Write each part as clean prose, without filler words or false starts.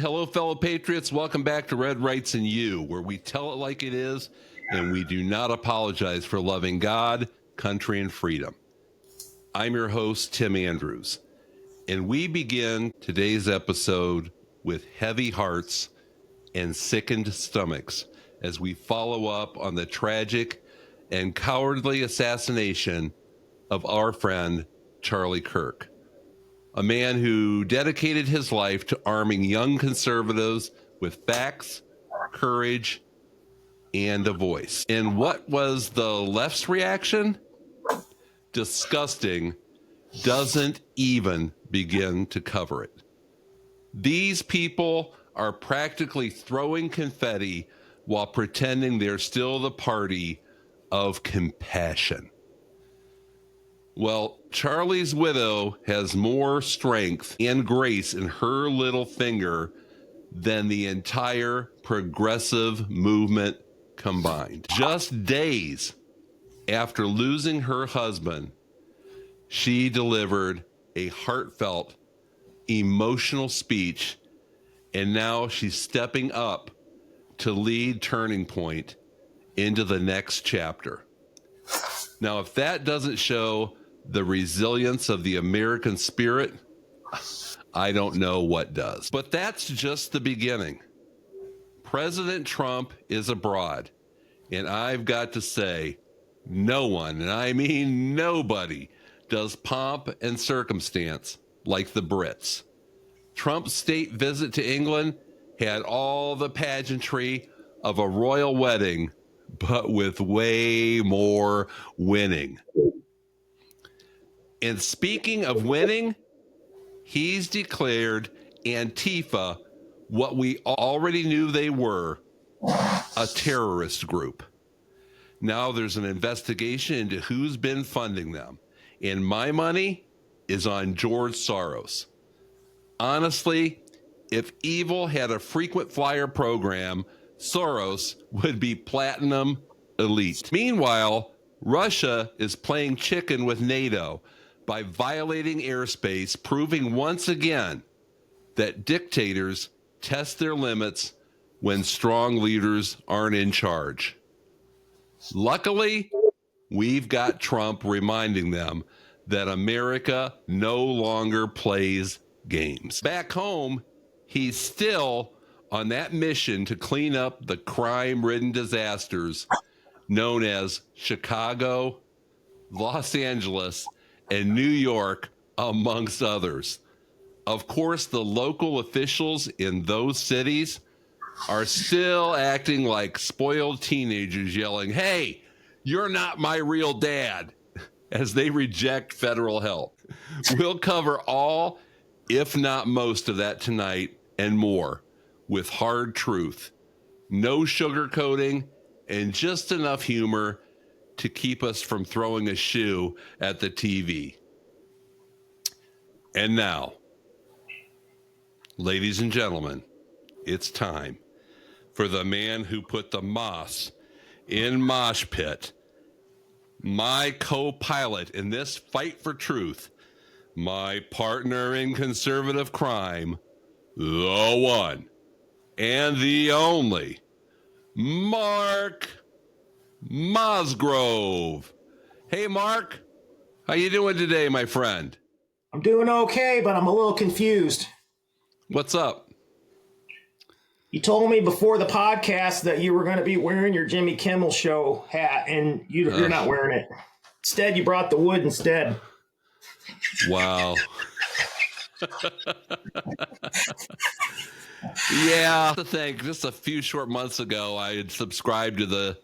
Hello, fellow patriots. Welcome back to Red, Rights, and You, where we tell it like it is, and we do not apologize for loving God, country, and freedom. I'm your host, Tim Andrews, and we begin today's episode with heavy hearts and sickened stomachs as we follow up on the tragic and cowardly assassination of our friend, Charlie Kirk. A man who dedicated his life to arming young conservatives with facts, courage, and a voice. And what was the left's reaction? Disgusting. Doesn't even begin to cover it. These people are practically throwing confetti while pretending they're still the party of compassion. Well, Charlie's widow has more strength and grace in her little finger than the entire progressive movement combined. Just days after losing her husband, she delivered a heartfelt, emotional speech, and now she's stepping up to lead Turning Point into the next chapter. Now, if that doesn't show the resilience of the American spirit, I don't know what does. But that's just the beginning. President Trump is abroad, and I've got to say, no one, and I mean nobody, does pomp and circumstance like the Brits. Trump's state visit to England had all the pageantry of a royal wedding, but with way more winning. And speaking of winning, he's declared Antifa what we already knew they were, a terrorist group. Now there's an investigation into who's been funding them. And my money is on George Soros. Honestly, if evil had a frequent flyer program, Soros would be platinum elite. Meanwhile, Russia is playing chicken with NATO by violating airspace, proving once again that dictators test their limits when strong leaders aren't in charge. Luckily, we've got Trump reminding them that America no longer plays games. Back home, he's still on that mission to clean up the crime-ridden disasters known as Chicago, Los Angeles, and New York, amongst others. Of course, the local officials in those cities are still acting like spoiled teenagers yelling, "Hey, you're not my real dad," as they reject federal help. We'll cover all, if not most of that tonight and more with hard truth, no sugarcoating, and just enough humor to keep us from throwing a shoe at the TV. And now, ladies and gentlemen, it's time for the man who put the moss in mosh pit, my co-pilot in this fight for truth, my partner in conservative crime, the one and the only, Mark Mosgrove. Hey, Mark, how you doing today, my friend? I'm doing okay, but I'm a little confused. What's up? You told me before the podcast that you were going to be wearing your Jimmy Kimmel Show hat, and you're not wearing it. Instead, you brought the wood instead. Wow. Yeah, to think just a few short months ago, I had subscribed to the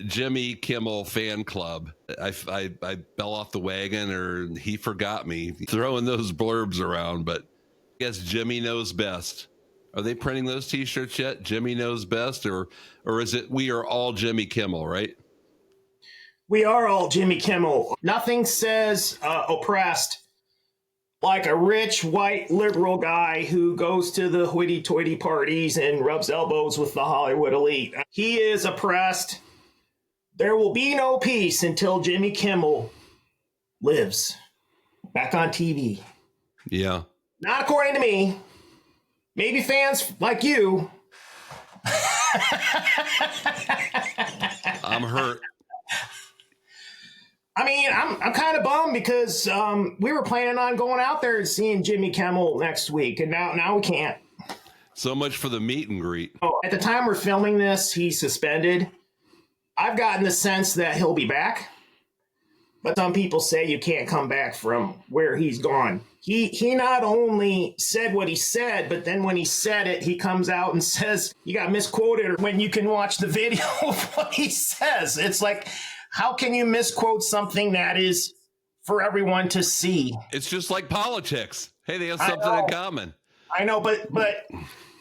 Jimmy Kimmel fan club. I fell off the wagon, or he forgot me throwing those blurbs around, but I guess Jimmy knows best. Are they printing those t-shirts yet? Jimmy knows best, or is it we are all Jimmy Kimmel, right? We are all Jimmy Kimmel. Nothing says oppressed like a rich, white, liberal guy who goes to the hoity-toity parties and rubs elbows with the Hollywood elite. He is oppressed. There will be no peace until Jimmy Kimmel lives back on TV. Yeah. Not according to me. Maybe fans like you. I'm hurt. I mean, I'm kind of bummed because we were planning on going out there and seeing Jimmy Kimmel next week, and now we can't. So much for the meet and greet. Oh, at the time we're filming this, he's suspended. I've gotten the sense that he'll be back, but some people say you can't come back from where he's gone. He not only said what he said, but then when he said it, he comes out and says, you got misquoted, when you can watch the video of what he says. It's like, how can you misquote something that is for everyone to see? It's just like politics. Hey, they have something in common. I know, but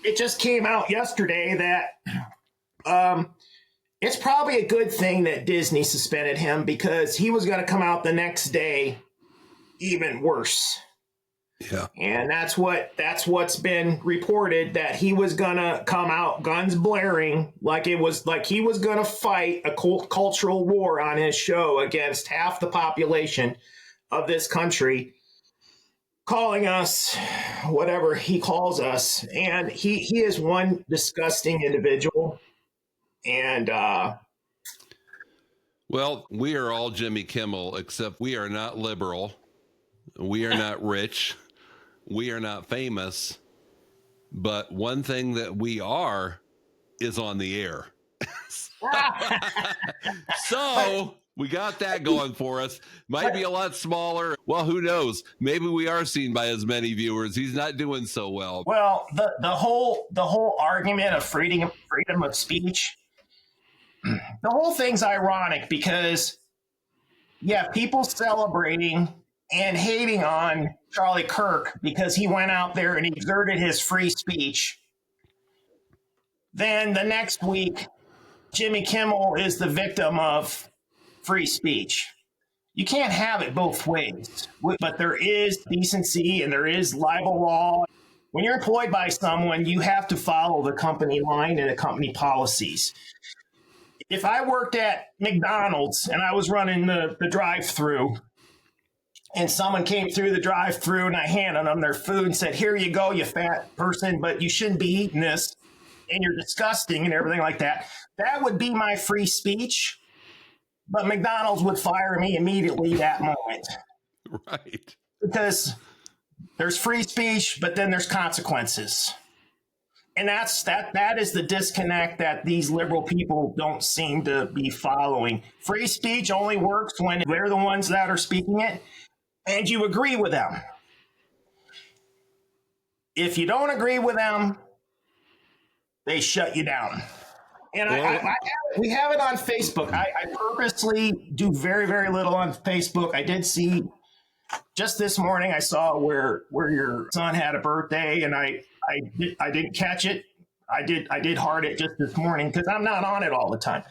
it just came out yesterday that it's probably a good thing that Disney suspended him, because he was going to come out the next day even worse. Yeah. And that's what's been reported, that he was going to come out guns blaring, like he was going to fight a cultural war on his show against half the population of this country, calling us whatever he calls us. And he is one disgusting individual. And well, we are all Jimmy Kimmel, except we are not liberal. We are not rich. We are not famous. But one thing that we are is on the air. So we got that going for us. Might be a lot smaller. Well, who knows? Maybe we are seen by as many viewers. He's not doing so well. Well, the whole argument of freedom of speech, the whole thing's ironic, because people celebrating and hating on Charlie Kirk because he went out there and exerted his free speech. Then the next week, Jimmy Kimmel is the victim of free speech. You can't have it both ways, but there is decency and there is libel law. When you're employed by someone, you have to follow the company line and the company policies. If I worked at McDonald's and I was running the drive-through, and someone came through the drive-through and I handed them their food and said, here you go, you fat person, but you shouldn't be eating this, and you're disgusting and everything like that, that would be my free speech. But McDonald's would fire me immediately that moment. Right. Because there's free speech, but then there's consequences. And that is the disconnect that these liberal people don't seem to be following. Free speech only works when they're the ones that are speaking it, and you agree with them. If you don't agree with them, they shut you down. And we have it on Facebook. I purposely do very, very little on Facebook. I did see just this morning, I saw where your son had a birthday, and I didn't catch it. I did heart it just this morning, because I'm not on it all the time.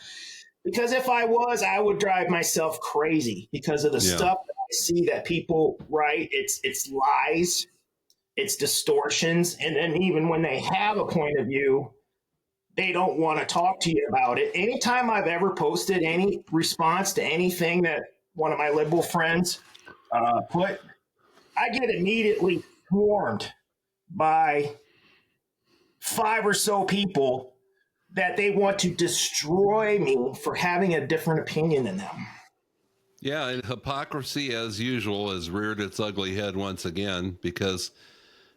Because if I was, I would drive myself crazy because of the stuff that I see that people write. It's lies, it's distortions, and then even when they have a point of view, they don't want to talk to you about it. Anytime I've ever posted any response to anything that one of my liberal friends put, I get immediately swarmed by 5 or so people that they want to destroy me for having a different opinion than them. Yeah, and hypocrisy, as usual, has reared its ugly head once again, because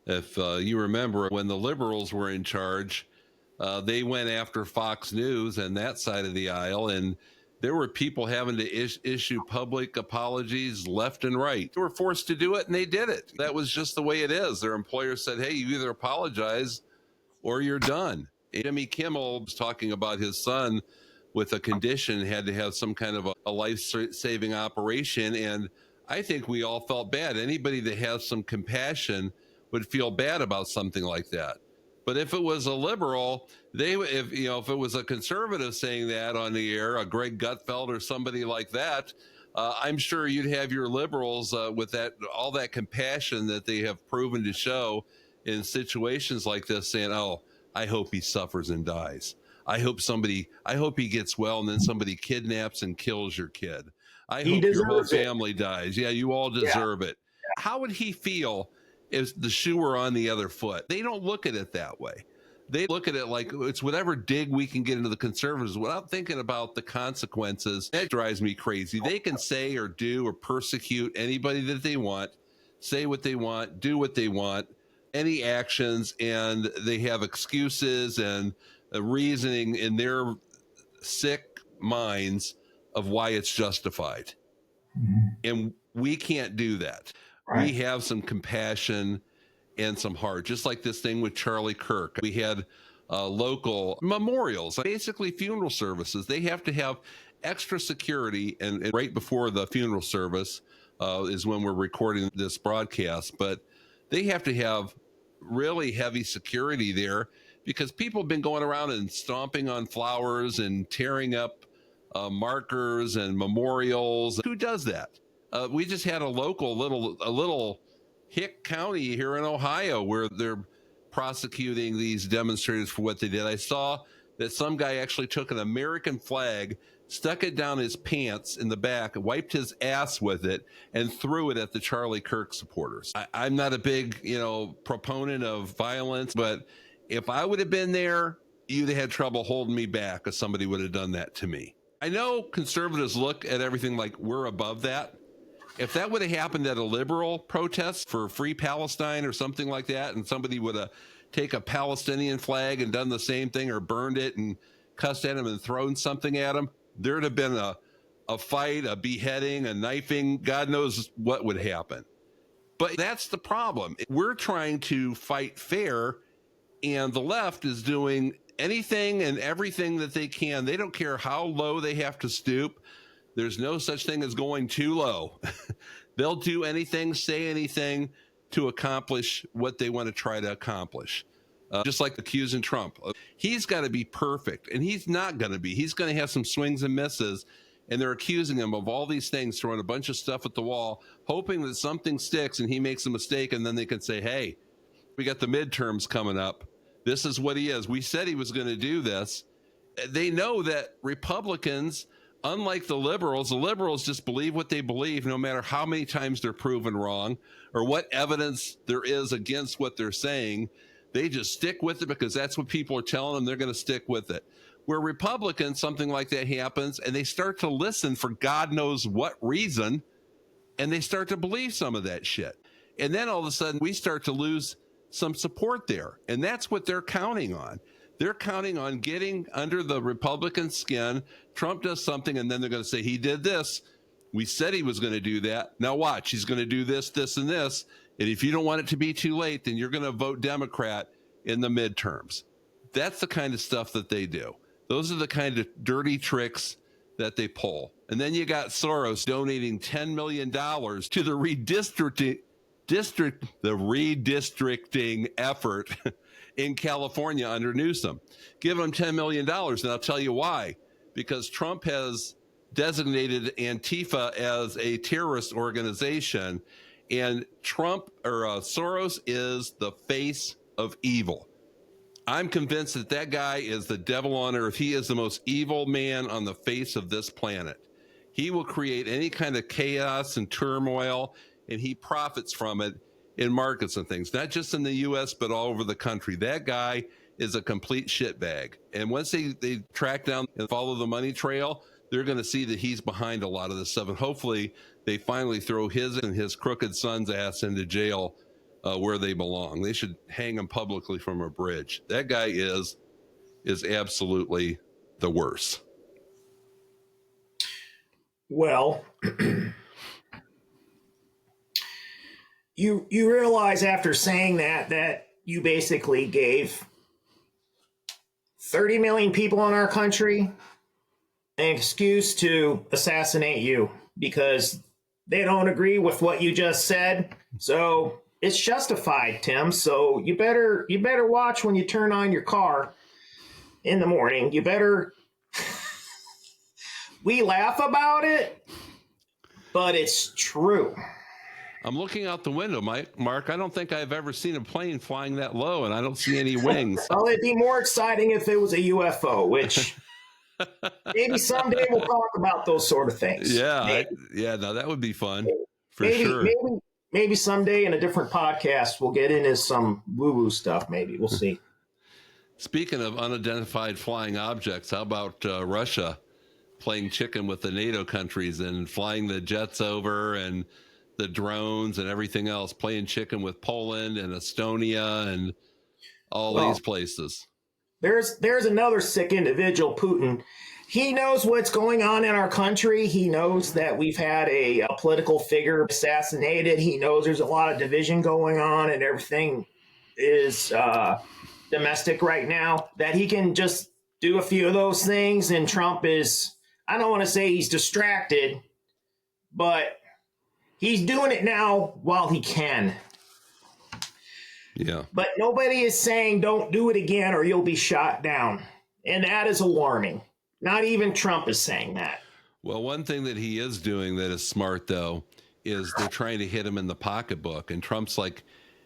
if you remember, when the liberals were in charge, they went after Fox News and that side of the aisle, and there were people having to issue public apologies left and right. They were forced to do it, and they did it. That was just the way it is. Their employer said, hey, you either apologize or you're done. Jimmy Kimmel was talking about his son with a condition, had to have some kind of a life-saving operation, and I think we all felt bad. Anybody that has some compassion would feel bad about something like that. But if it was a liberal, if it was a conservative saying that on the air, a Greg Gutfeld or somebody like that, I'm sure you'd have your liberals with all that compassion that they have proven to show in situations like this, saying, "Oh, I hope he suffers and dies. I hope he gets well, and then somebody kidnaps and kills your kid. I hope your whole family dies. Yeah, you all deserve it." How would he feel if the shoe were on the other foot. They don't look at it that way. They look at it like it's whatever dig we can get into the conservatives without thinking about the consequences. That drives me crazy. They can say or do or persecute anybody that they want, say what they want, do what they want, any actions, and they have excuses and reasoning in their sick minds of why it's justified. And we can't do that. Right. We have some compassion and some heart, just like this thing with Charlie Kirk. We had local memorials, basically funeral services. They have to have extra security, and right before the funeral service is when we're recording this broadcast, but they have to have really heavy security there because people have been going around and stomping on flowers and tearing up markers and memorials. Who does that? We just had a little Hick County here in Ohio where they're prosecuting these demonstrators for what they did. I saw that some guy actually took an American flag, stuck it down his pants in the back, wiped his ass with it, and threw it at the Charlie Kirk supporters. I'm not a big, proponent of violence, but if I would have been there, you'd have had trouble holding me back if somebody would have done that to me. I know conservatives look at everything like we're above that. If that would have happened at a liberal protest for free Palestine or something like that, and somebody would have taken a Palestinian flag and done the same thing or burned it and cussed at him and thrown something at him, there'd have been a fight, a beheading, a knifing. God knows what would happen. But that's the problem. We're trying to fight fair, and the left is doing anything and everything that they can. They don't care how low they have to stoop. There's no such thing as going too low. They'll do anything, say anything to accomplish what they want to try to accomplish. Just like accusing Trump. He's got to be perfect, and he's not going to be. He's going to have some swings and misses, and they're accusing him of all these things, throwing a bunch of stuff at the wall, hoping that something sticks and he makes a mistake, and then they can say, hey, we got the midterms coming up. This is what he is. We said he was going to do this. They know that Republicans, unlike the liberals just believe what they believe, no matter how many times they're proven wrong or what evidence there is against what they're saying. They just stick with it because that's what people are telling them. They're going to stick with it. Where Republicans, something like that happens, and they start to listen for God knows what reason, and they start to believe some of that shit. And then all of a sudden, we start to lose some support there. And that's what they're counting on. They're counting on getting under the Republican skin. Trump does something, and then they're going to say, he did this. We said he was going to do that. Now watch, he's going to do this, this, and this. And if you don't want it to be too late, then you're going to vote Democrat in the midterms. That's the kind of stuff that they do. Those are the kind of dirty tricks that they pull. And then you got Soros donating $10 million to the redistricting effort in California under Newsom. Give them $10 million, and I'll tell you why. Because Trump has designated Antifa as a terrorist organization, and Soros is the face of evil. I'm convinced that guy is the devil on earth. He is the most evil man on the face of this planet. He will create any kind of chaos and turmoil, and he profits from it in markets and things, not just in the U.S., but all over the country. That guy is a complete shitbag. And once they track down and follow the money trail, they're going to see that he's behind a lot of this stuff. And hopefully they finally throw his and his crooked son's ass into jail where they belong. They should hang him publicly from a bridge. That guy is absolutely the worst. Well, you realize after saying that you basically gave 30 million people in our country an excuse to assassinate you because they don't agree with what you just said. So it's justified, Tim. So you better watch when you turn on your car in the morning. You better. We laugh about it, but it's true. I'm looking out the window, Mark. I don't think I've ever seen a plane flying that low, and I don't see any wings. Well, it'd be more exciting if it was a UFO, which maybe someday we'll talk about those sort of things. Yeah, no, that would be fun for sure. maybe someday in a different podcast, we'll get into some woo-woo stuff. Maybe we'll see. Speaking of unidentified flying objects, how about Russia playing chicken with the NATO countries and flying the jets over and the drones and everything else, playing chicken with Poland and Estonia and all these places? There's another sick individual, Putin. He knows what's going on in our country. He knows that we've had a political figure assassinated. He knows there's a lot of division going on and everything is domestic right now, that he can just do a few of those things. And Trump is, I don't want to say he's distracted, but he's doing it now while he can. Yeah. But nobody is saying don't do it again or you'll be shot down. And that is alarming. Not even Trump is saying that. Well, one thing that he is doing that is smart, though, is they're trying to hit him in the pocketbook. And Trump's like,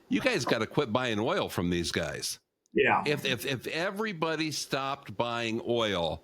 you guys got to quit buying oil from these guys. Yeah. If everybody stopped buying oil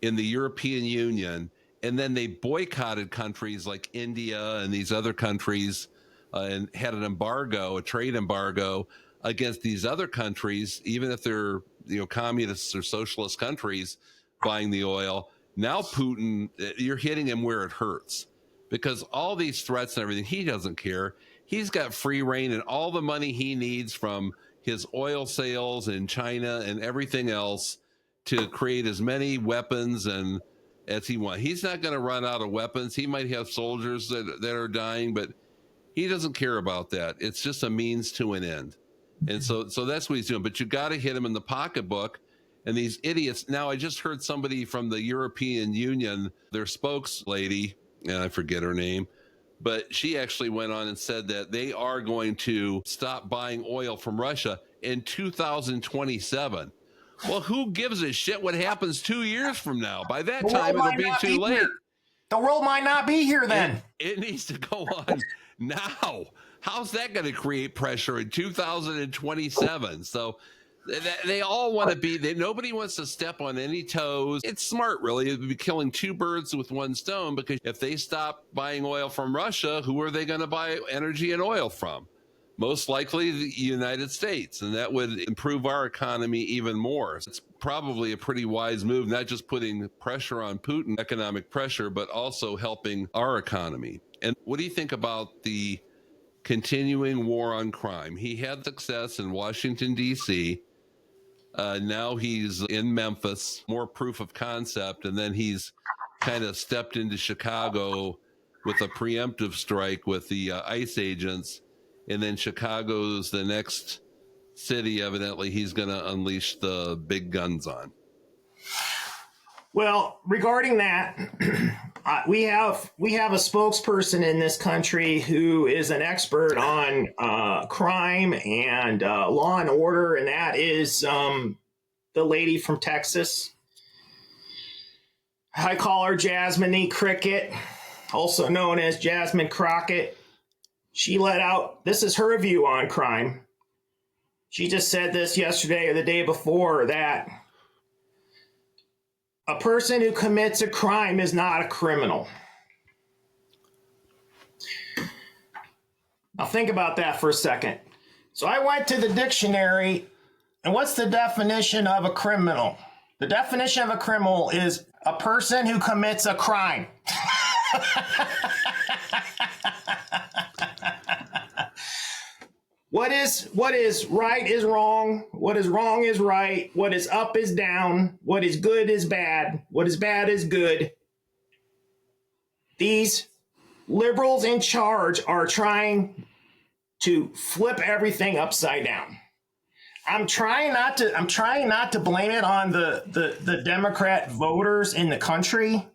in the European Union and then they boycotted countries like India and these other countries and had an embargo, a trade embargo against these other countries, even if they're, communist or socialist countries buying the oil. Now Putin, you're hitting him where it hurts, because all these threats and everything, he doesn't care. He's got free reign, and all the money he needs from his oil sales in China and everything else to create as many weapons and as he wants. He's not going to run out of weapons. He might have soldiers that are dying, but he doesn't care about that. It's just a means to an end. And so that's what he's doing. But you got to hit him in the pocketbook. And these idiots. Now, I just heard somebody from the European Union, their spokeslady, and I forget her name, but she actually went on and said that they are going to stop buying oil from Russia in 2027. Well, who gives a shit what happens 2 years from now? By that time, it'll be too late. The world might not be here then. It needs to go on now. How's that going to create pressure in 2027? So they all want to be, nobody wants to step on any toes. It's smart, really. It would be killing two birds with one stone, because if they stop buying oil from Russia, who are they going to buy energy and oil from? Most likely the United States, and that would improve our economy even more. It's probably a pretty wise move, not just putting pressure on Putin, economic pressure, but also helping our economy. And what do you think about the continuing war on crime? He had success in Washington, D.C., now he's in Memphis, more proof of concept, and then he's kind of stepped into Chicago with a preemptive strike with the ICE agents, and then Chicago's the next city evidently he's going to unleash the big guns on. Well, regarding that, we have a spokesperson in this country who is an expert on crime and law and order, and that is the lady from Texas. I call her Jasmine E. Cricket, also known as Jasmine Crockett. She let out, this is her view on crime. She just said this yesterday or the day before, that a person who commits a crime is not a criminal. Now think about that for a second. So I went to the dictionary, and what's the definition of a criminal? The definition of a criminal is a person who commits a crime. What is right is wrong. What is wrong is right. What is up is down. What is good is bad. What is bad is good. These liberals in charge are trying to flip everything upside down. I'm trying not to blame it on the Democrat voters in the country,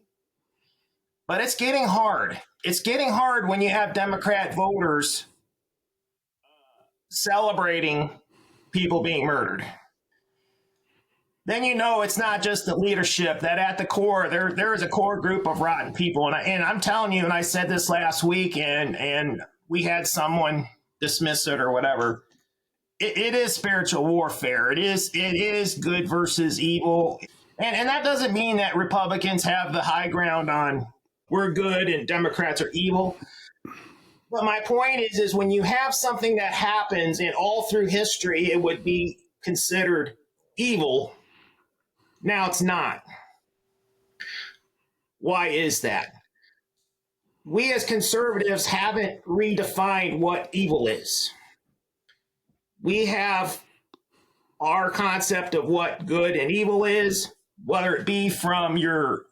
but it's getting hard. It's getting hard when you have Democrat voters celebrating people being murdered. Then you know it's not just the leadership, that at the core there is a core group of rotten people, and I'm telling you, and I said this last week, and we had someone dismiss it or whatever. It is spiritual warfare. It is good versus evil, and that doesn't mean that Republicans have the high ground on we're good and Democrats are evil. But my point is when you have something that happens and all through history, it would be considered evil. Now it's not. Why is that? We as conservatives haven't redefined what evil is. We have our concept of what good and evil is, whether it be from your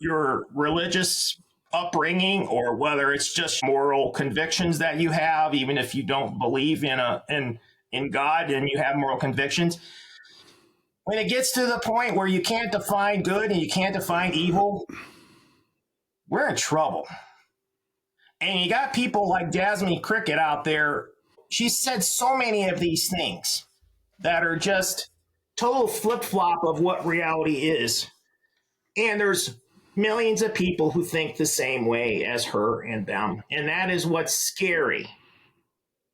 religious upbringing or whether it's just moral convictions that you have, even if you don't believe in God and you have moral convictions. When it gets to the point where you can't define good and you can't define evil, we're in trouble. And you got people like Jasmine Cricket out there. She said so many of these things that are just total flip-flop of what reality is. And there's millions of people who think the same way as her and them. And that is what's scary.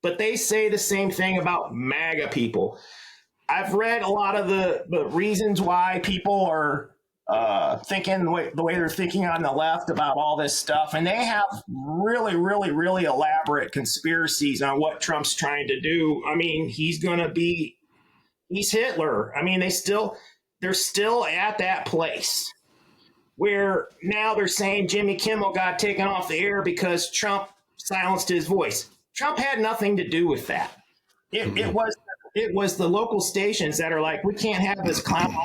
But they say the same thing about MAGA people. I've read a lot of the reasons why people are thinking the way they're thinking on the left about all this stuff. And they have really, really, really elaborate conspiracies on what Trump's trying to do. I mean, he's Hitler. I mean, they're still at that place where now they're saying Jimmy Kimmel got taken off the air because Trump silenced his voice. Trump had nothing to do with that. It was the local stations that are like, we can't have this clown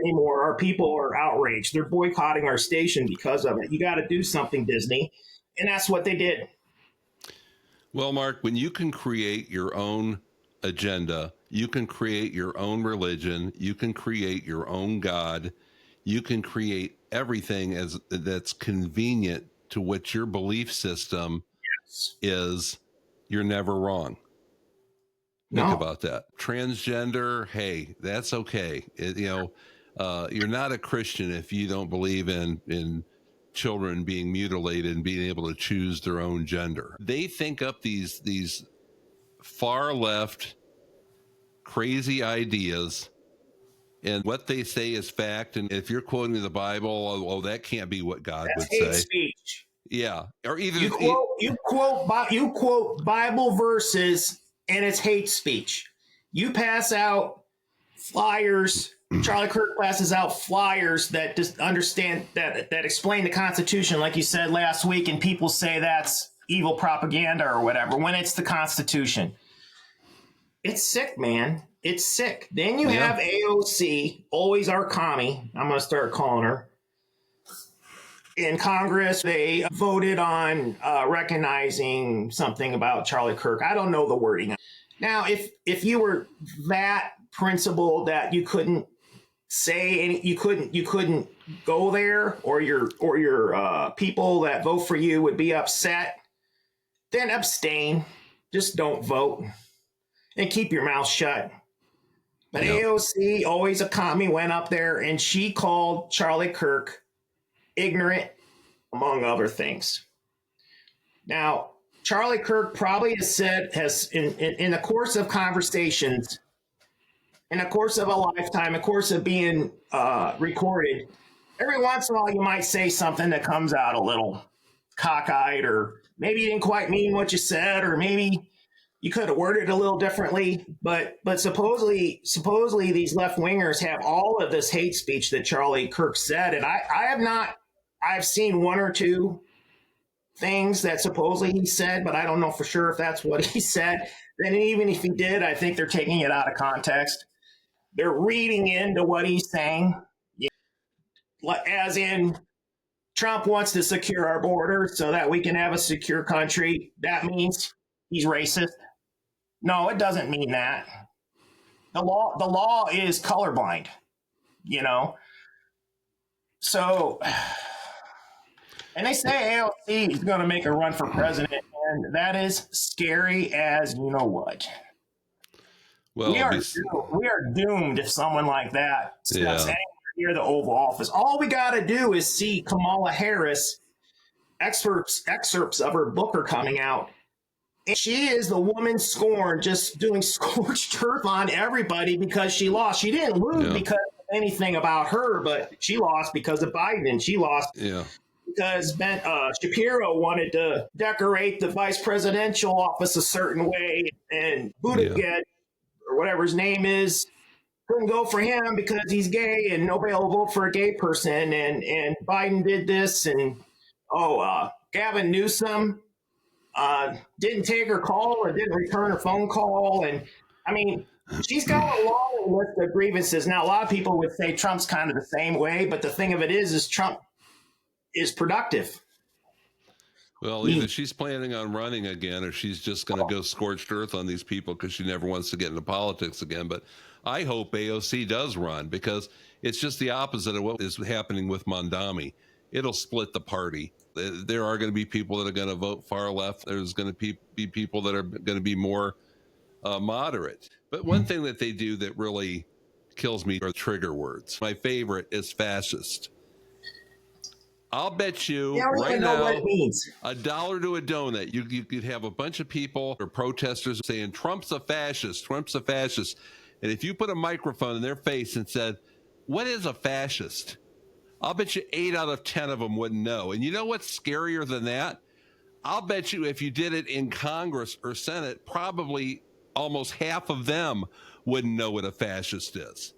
anymore. Our people are outraged. They're boycotting our station because of it. You got to do something, Disney. And that's what they did. Well, Mark, when you can create your own agenda, you can create your own religion, you can create your own God, you can create everything that's convenient to what your belief system is, you're never wrong. Think about that. Transgender, hey, that's okay. You're not a Christian if you don't believe in children being mutilated and being able to choose their own gender. They think up these far left crazy ideas, and what they say is fact. And if you're quoting the Bible, that can't be what God would say. That's hate speech. Yeah, or either you quote Bible verses, and it's hate speech. You pass out flyers. Charlie Kirk passes out flyers that just understand that explain the Constitution, like you said last week, and people say that's evil propaganda or whatever when it's the Constitution. It's sick, man. It's sick. Then you have AOC, always our commie. I'm going to start calling her. In Congress, they voted on recognizing something about Charlie Kirk. I don't know the wording. Now, if you were that principled that you couldn't say any, you couldn't go there, or your people that vote for you would be upset, then abstain. Just don't vote and keep your mouth shut. But AOC, always a commie, went up there and she called Charlie Kirk ignorant, among other things. Now, Charlie Kirk probably has in the course of conversations, in the course of a lifetime, a course of being recorded, every once in a while you might say something that comes out a little cockeyed, or maybe you didn't quite mean what you said, or maybe you could have worded it a little differently. But supposedly these left wingers have all of this hate speech that Charlie Kirk said, and I have not. I've seen one or two things that supposedly he said, but I don't know for sure if that's what he said. Then even if he did, I think they're taking it out of context. They're reading into what he's saying, as in Trump wants to secure our border so that we can have a secure country. That means he's racist. No, it doesn't mean that. The law is colorblind, So, and they say AOC is going to make a run for president, and that is scary as you know what. Well, we are doomed if someone like that steps anywhere near the Oval Office. All we got to do is see Kamala Harris. Excerpts of her book are coming out. And she is the woman scorned, just doing scorched earth on everybody because she lost. She didn't lose because of anything about her, but she lost because of Biden. She lost because Ben Shapiro wanted to decorate the vice presidential office a certain way, and Buttigieg, or whatever his name is, couldn't go for him because he's gay, and nobody will vote for a gay person. And Biden did this, and Gavin Newsom didn't take her call or didn't return her phone call, and I mean, she's got a long list of grievances. Now, a lot of people would say Trump's kind of the same way, but the thing of it is Trump is productive. Well, either she's planning on running again, or she's just going to go scorched earth on these people because she never wants to get into politics again. But I hope AOC does run, because it's just the opposite of what is happening with Mondami. It'll split the party. There are going to be people that are going to vote far left. There's going to be people that are going to be more moderate. But one thing that they do that really kills me are trigger words. My favorite is fascist. I'll bet you right now, what it means. $1 to a donut, you could have a bunch of people or protesters saying Trump's a fascist, Trump's a fascist. And if you put a microphone in their face and said, what is a fascist? I'll bet you 8 out of 10 of them wouldn't know. And you know what's scarier than that? I'll bet you if you did it in Congress or Senate, probably almost half of them wouldn't know what a fascist is.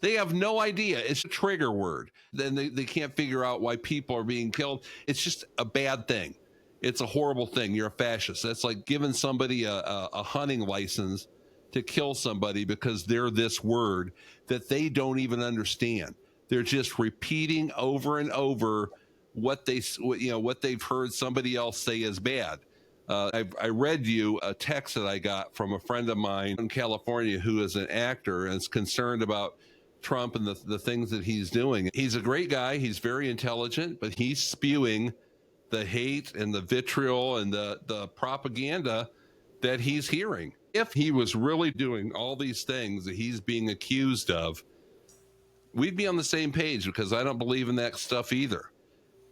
They have no idea. It's a trigger word. Then they can't figure out why people are being killed. It's just a bad thing. It's a horrible thing. You're a fascist. That's like giving somebody a hunting license to kill somebody because they're this word that they don't even understand. They're just repeating over and over what they've heard somebody else say is bad. I read you a text that I got from a friend of mine in California who is an actor and is concerned about Trump and the things that he's doing. He's a great guy. He's very intelligent, but he's spewing the hate and the vitriol and the propaganda that he's hearing. If he was really doing all these things that he's being accused of, we'd be on the same page, because I don't believe in that stuff either.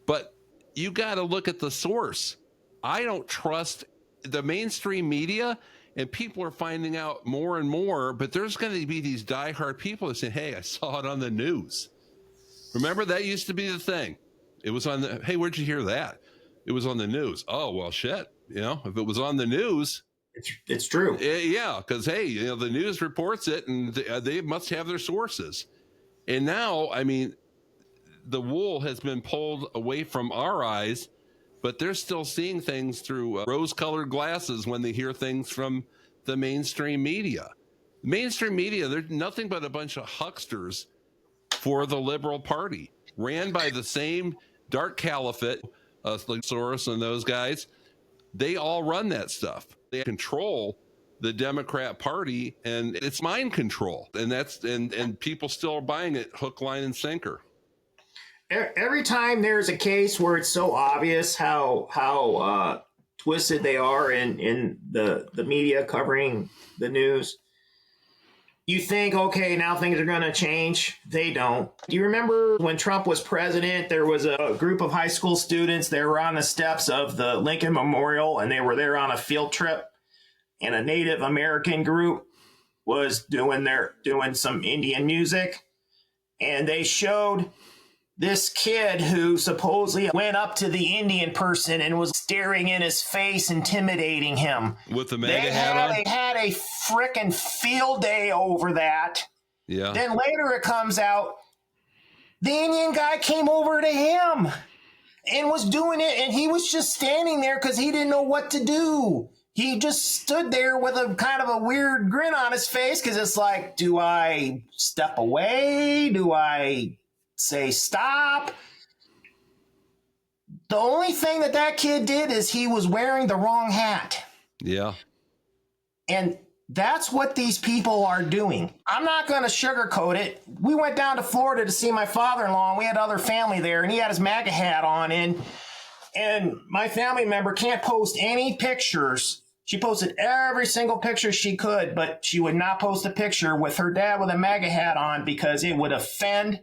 But you got to look at the source. I don't trust the mainstream media. And people are finding out more and more, but there's going to be these diehard people that say, hey, I saw it on the news. Remember, that used to be the thing. It was on the, hey, where'd you hear that? It was on the news. Oh, well, shit. If it was on the news. It's true. Yeah, because, hey, the news reports it, and they must have their sources. And now, I mean, the wool has been pulled away from our eyes, but they're still seeing things through rose-colored glasses when they hear things from the mainstream media. Mainstream media, they're nothing but a bunch of hucksters for the liberal party, ran by the same dark caliphate, like Soros and those guys. They all run that stuff. They control the Democrat Party, and it's mind control. And people still are buying it hook, line, and sinker. Every time there's a case where it's so obvious how twisted they are in the media covering the news, you think, okay, now things are going to change. They don't. Do you remember when Trump was president, there was a group of high school students, they were on the steps of the Lincoln Memorial, and they were there on a field trip, and a Native American group was doing some Indian music, and they showed this kid who supposedly went up to the Indian person and was staring in his face, intimidating him. With the MAGA hat on? They had a frickin' field day over that. Yeah. Then later it comes out, the Indian guy came over to him and was doing it, and he was just standing there because he didn't know what to do. He just stood there with a kind of a weird grin on his face, because it's like, do I step away? Do I say stop? The only thing that kid did is he was wearing the wrong hat. Yeah. And that's what these people are doing. I'm not going to sugarcoat it. We went down to Florida to see my father-in-law, and we had other family there, and he had his MAGA hat on, and my family member can't post any pictures. She posted every single picture she could, but she would not post a picture with her dad with a MAGA hat on because it would offend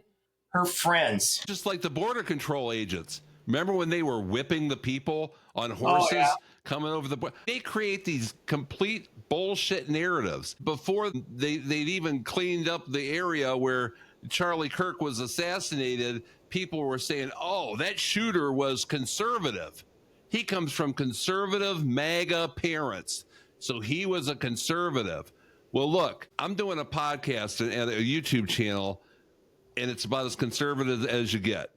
her friends. Just like the border control agents. Remember when they were whipping the people on horses coming over the border? They create these complete bullshit narratives before they'd even cleaned up the area where Charlie Kirk was assassinated, people were saying, oh, that shooter was conservative. He comes from conservative MAGA parents. So he was a conservative. Well, look, I'm doing a podcast and a YouTube channel, and it's about as conservative as you get.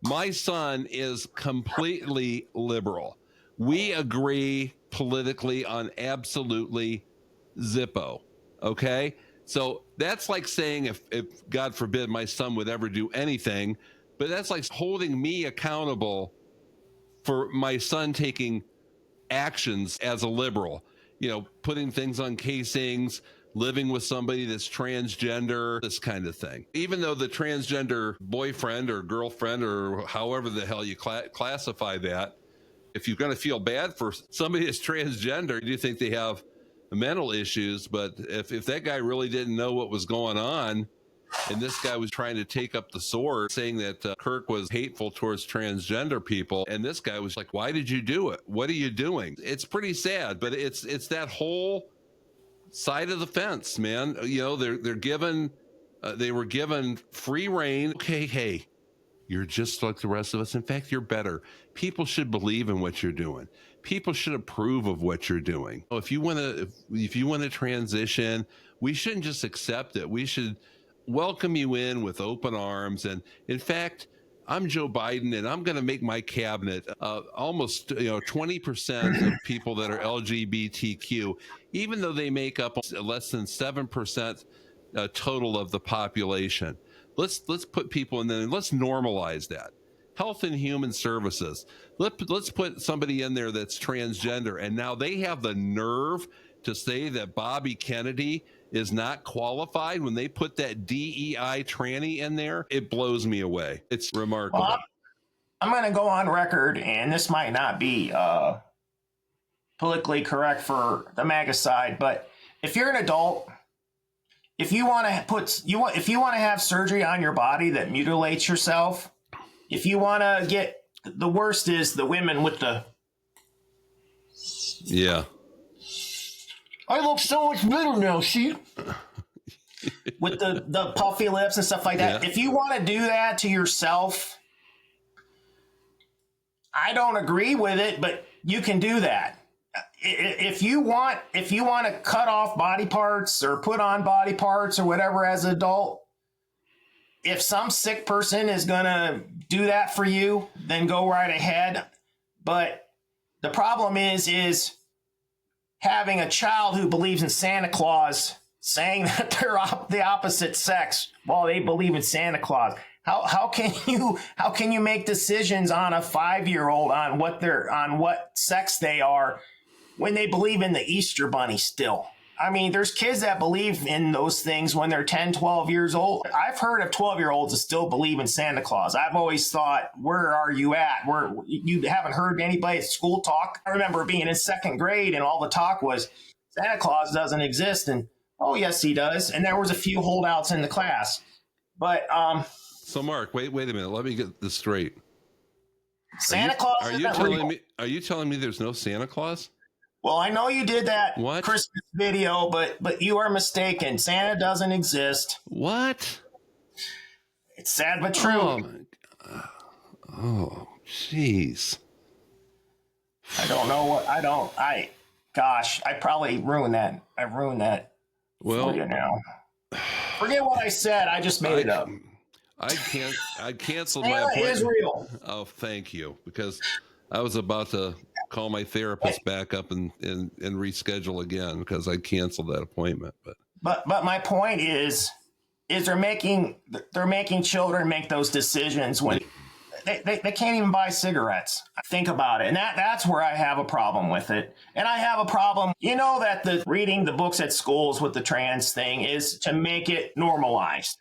My son is completely liberal. We agree politically on absolutely zippo. Okay? So that's like saying if God forbid my son would ever do anything, but that's like holding me accountable for my son taking actions as a liberal, putting things on casings, living with somebody that's transgender, this kind of thing. Even though the transgender boyfriend or girlfriend or however the hell you classify that, if you're going to feel bad for somebody that's transgender, you do think they have mental issues. But if that guy really didn't know what was going on, and this guy was trying to take up the sword, saying that Kirk was hateful towards transgender people, and this guy was like, why did you do it? What are you doing? It's pretty sad, but it's that whole side of the fence, man. They're given, they were given free reign. Okay, hey, you're just like the rest of us. In fact, you're better. People should believe in what you're doing. People should approve of what you're doing. If you want to transition, we shouldn't just accept it. We should welcome you in with open arms. And in fact, I'm Joe Biden, and I'm going to make my cabinet almost 20% of people that are LGBTQ, even though they make up less than 7% total of the population. Let's put people in there, and let's normalize that. Health and Human Services. Let's put somebody in there that's transgender, and now they have the nerve to say that Bobby Kennedy is not qualified when they put that DEI tranny in there. It blows me away. It's remarkable. Well, I'm going to go on record, and this might not be politically correct for the MAGA side, but if you're an adult, if you want to have surgery on your body that mutilates yourself, if you want to get, the worst is the women with the, yeah, I look so much better now, see? With the puffy lips and stuff like that. Yeah. If you want to do that to yourself, I don't agree with it, but you can do that. If you want to cut off body parts or put on body parts or whatever as an adult, if some sick person is going to do that for you, then go right ahead. But the problem is having a child who believes in Santa Claus saying that they're the opposite sex while they believe in Santa Claus. How can you make decisions on a 5-year-old on what sex they are when they believe in the Easter Bunny still? I mean, there's kids that believe in those things when they're 10, 12 years old. I've heard of 12-year-olds that still believe in Santa Claus. I've always thought, where are you at? You haven't heard anybody at school talk? I remember being in second grade and all the talk was Santa Claus doesn't exist. And, oh, yes, he does. And there was a few holdouts in the class. But so, Mark, wait a minute. Let me get this straight. Santa Claus isn't real. Are you telling me there's no Santa Claus? Well, I know you did that Christmas video, but you are mistaken. Santa doesn't exist. What? It's sad but true. Oh, jeez. I don't know what I probably ruined that. I ruined that for you now. Forget what I said. I just made it up. I canceled my appointment. Is real. Oh, thank you. Because I was about to call my therapist back up and reschedule again because I canceled that appointment. But my point is they're making children make those decisions when they can't even buy cigarettes. Think about it. And that's where I have a problem with it. And I have a problem, that reading the books at schools with the trans thing is to make it normalized.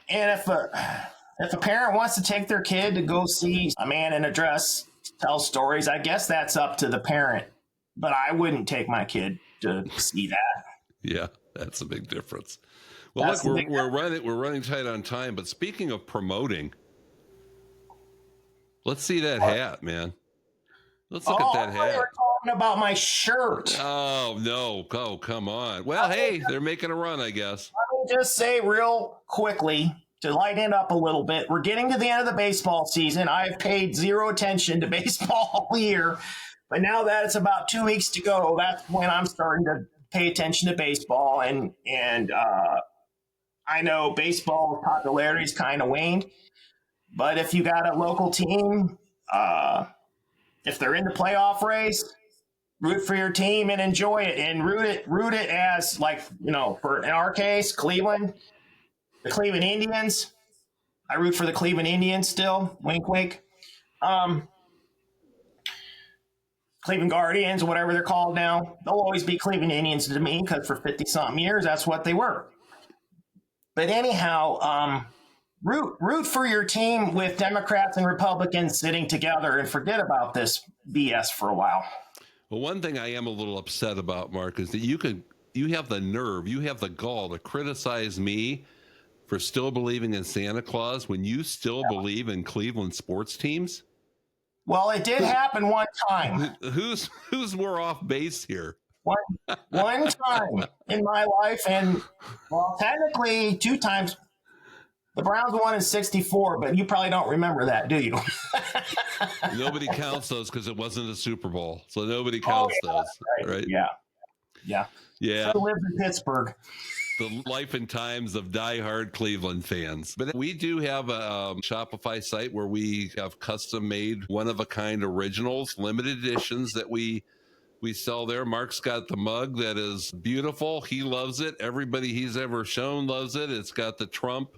And if a parent wants to take their kid to go see a man in a dress tell stories, I guess that's up to the parent. But I wouldn't take my kid to see that. Yeah, that's a big difference. Well, look, we're running tight on time. But speaking of promoting, let's see that hat, man. Let's look at that hat. You're talking about my shirt. Oh no! Oh, come on. Well, hey, they're making a run, I guess. me just say real quickly to lighten it up a little bit. We're getting to the end of the baseball season. I've paid zero attention to baseball all year, but now that it's about 2 weeks to go, that's when I'm starting to pay attention to baseball. And I know baseball popularity is kind of waned, but if you got a local team, if they're in the playoff race, root for your team and enjoy it, and root it as, like, for in our case, Cleveland, the Cleveland Indians. I root for the Cleveland Indians still. Wink, wink. Cleveland Guardians, whatever they're called now. They'll always be Cleveland Indians to me because for 50-something years, that's what they were. But anyhow, root for your team with Democrats and Republicans sitting together and forget about this BS for a while. Well, one thing I am a little upset about, Mark, is that you have the nerve, you have the gall to criticize me for still believing in Santa Claus when you still believe in Cleveland sports teams. Well, it did happen one time. Who's more off base here? One time in my life, and well, technically 2 times. The Browns won in '64, but you probably don't remember that, do you? Nobody counts those because it wasn't a Super Bowl, so nobody counts those, right? Yeah. So lives in Pittsburgh. The life and times of diehard Cleveland fans. But we do have a Shopify site where we have custom made one-of-a-kind originals, limited editions that we sell there. Mark's got the mug that is beautiful. He loves it. Everybody he's ever shown loves it. It's got the Trump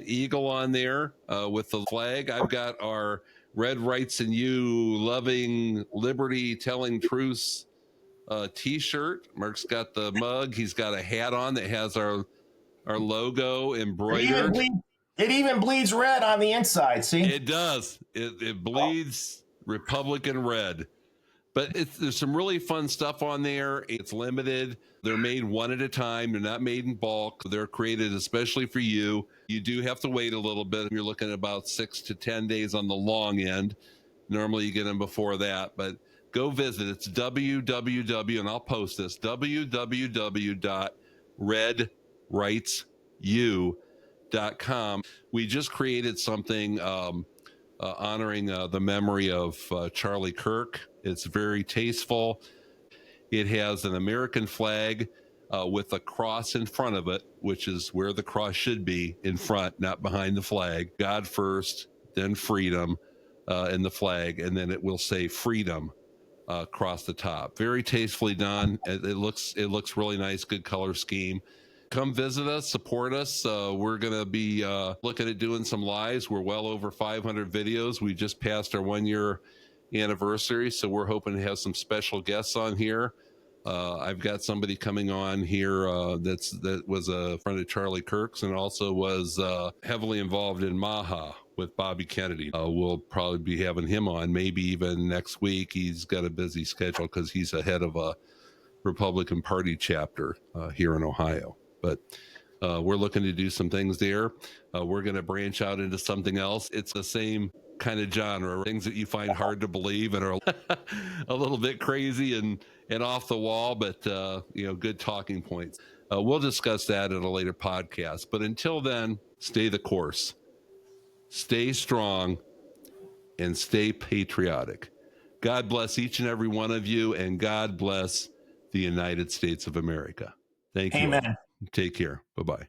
eagle on there with the flag. I've got our Red Rights and You Loving Liberty Telling Truce t-shirt. Mark's got the mug. He's got a hat on that has our logo embroidered. It even bleeds red on the inside. See, it does. It bleeds Republican red. But there's some really fun stuff on there. It's limited. They're made one at a time. They're not made in bulk. They're created especially for you. You do have to wait a little bit. You're looking at about 6 to 10 days on the long end. Normally you get them before that, but go visit. It's www, and I'll post this, www.redrightsyou.com. We just created something honoring the memory of Charlie Kirk. It's very tasteful. It has an American flag with a cross in front of it, which is where the cross should be, in front, not behind the flag. God first, then freedom in the flag, and then it will say freedom across the top. Very tastefully done. It looks really nice, good color scheme. Come visit us, support us. We're going to be looking at doing some lives. We're well over 500 videos. We just passed our 1-year anniversary, so we're hoping to have some special guests on here. I've got somebody coming on here that was a friend of Charlie Kirk's and also was heavily involved in Maha with Bobby Kennedy. We'll probably be having him on maybe even next week. He's got a busy schedule because he's the head of a Republican Party chapter here in Ohio. But we're looking to do some things there. We're going to branch out into something else. It's the same kind of genre, things that you find hard to believe and are a little bit crazy and off the wall, but good talking points. We'll discuss that in a later podcast. But until then, stay the course, stay strong, and stay patriotic. God bless each and every one of you, and God bless the United States of America. Thank you. Amen. Take care. Bye-bye.